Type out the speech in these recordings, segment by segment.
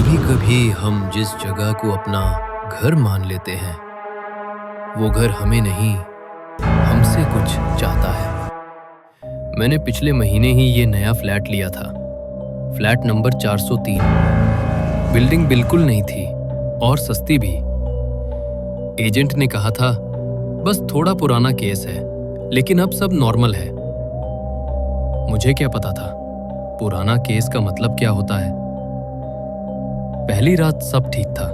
कभी कभी हम जिस जगह को अपना घर मान लेते हैं वो घर हमें नहीं, हमसे कुछ चाहता है। मैंने पिछले महीने ही ये नया फ्लैट लिया था, फ्लैट नंबर 403। बिल्डिंग बिल्कुल नहीं थी और सस्ती भी। एजेंट ने कहा था बस थोड़ा पुराना केस है, लेकिन अब सब नॉर्मल है। मुझे क्या पता था पुराना केस का मतलब क्या होता है। पहली रात सब ठीक था,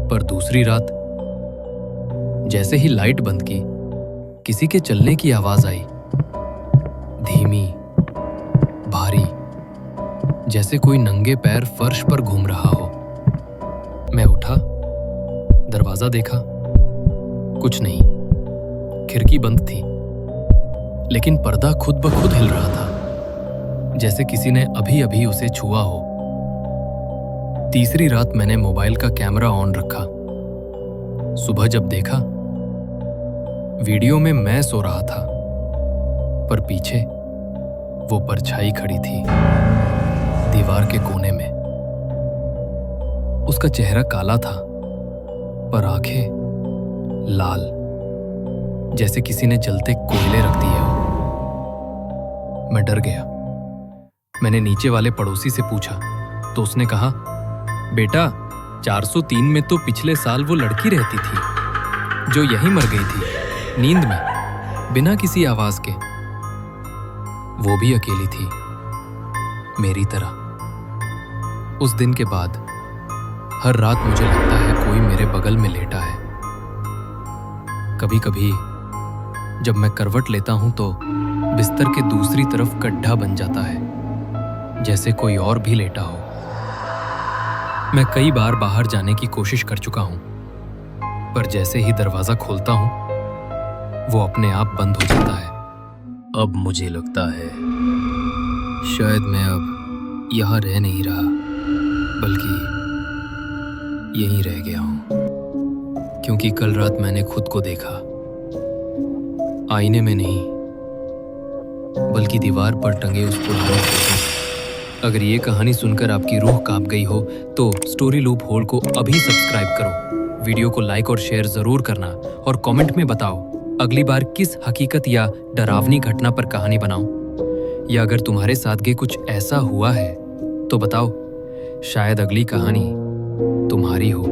पर दूसरी रात जैसे ही लाइट बंद की, किसी के चलने की आवाज आई, धीमी, भारी, जैसे कोई नंगे पैर फर्श पर घूम रहा हो। मैं उठा, दरवाजा देखा, कुछ नहीं। खिड़की बंद थी, लेकिन पर्दा खुद ब खुद हिल रहा था, जैसे किसी ने अभी अभी उसे छुआ हो। तीसरी रात मैंने मोबाइल का कैमरा ऑन रखा। सुबह जब देखा, वीडियो में मैं सो रहा था, पर पीछे वो परछाई खड़ी थी दीवार के कोने में। उसका चेहरा काला था, पर आंखें लाल, जैसे किसी ने जलते कोयले रख दिए हो। मैं डर गया। मैंने नीचे वाले पड़ोसी से पूछा तो उसने कहा, बेटा 403 में तो पिछले साल वो लड़की रहती थी जो यहीं मर गई थी, नींद में, बिना किसी आवाज के। वो भी अकेली थी, मेरी तरह। उस दिन के बाद हर रात मुझे लगता है कोई मेरे बगल में लेटा है। कभी कभी जब मैं करवट लेता हूं तो बिस्तर के दूसरी तरफ गड्ढा बन जाता है, जैसे कोई और भी लेटा हो। मैं कई बार बाहर जाने की कोशिश कर चुका हूं, पर जैसे ही दरवाजा खोलता हूं, वो अपने आप बंद हो जाता है। अब मुझे लगता है शायद मैं अब यहां रह नहीं रहा, बल्कि यहीं रह गया हूं। क्योंकि कल रात मैंने खुद को देखा, आईने में नहीं, बल्कि दीवार पर टंगे उस पुराने फोटो। अगर ये कहानी सुनकर आपकी रूह कांप गई हो तो स्टोरी लूप होल को अभी सब्सक्राइब करो। वीडियो को लाइक और शेयर जरूर करना और कमेंट में बताओ अगली बार किस हकीकत या डरावनी घटना पर कहानी बनाऊं। या अगर तुम्हारे साथ भी कुछ ऐसा हुआ है तो बताओ, शायद अगली कहानी तुम्हारी हो।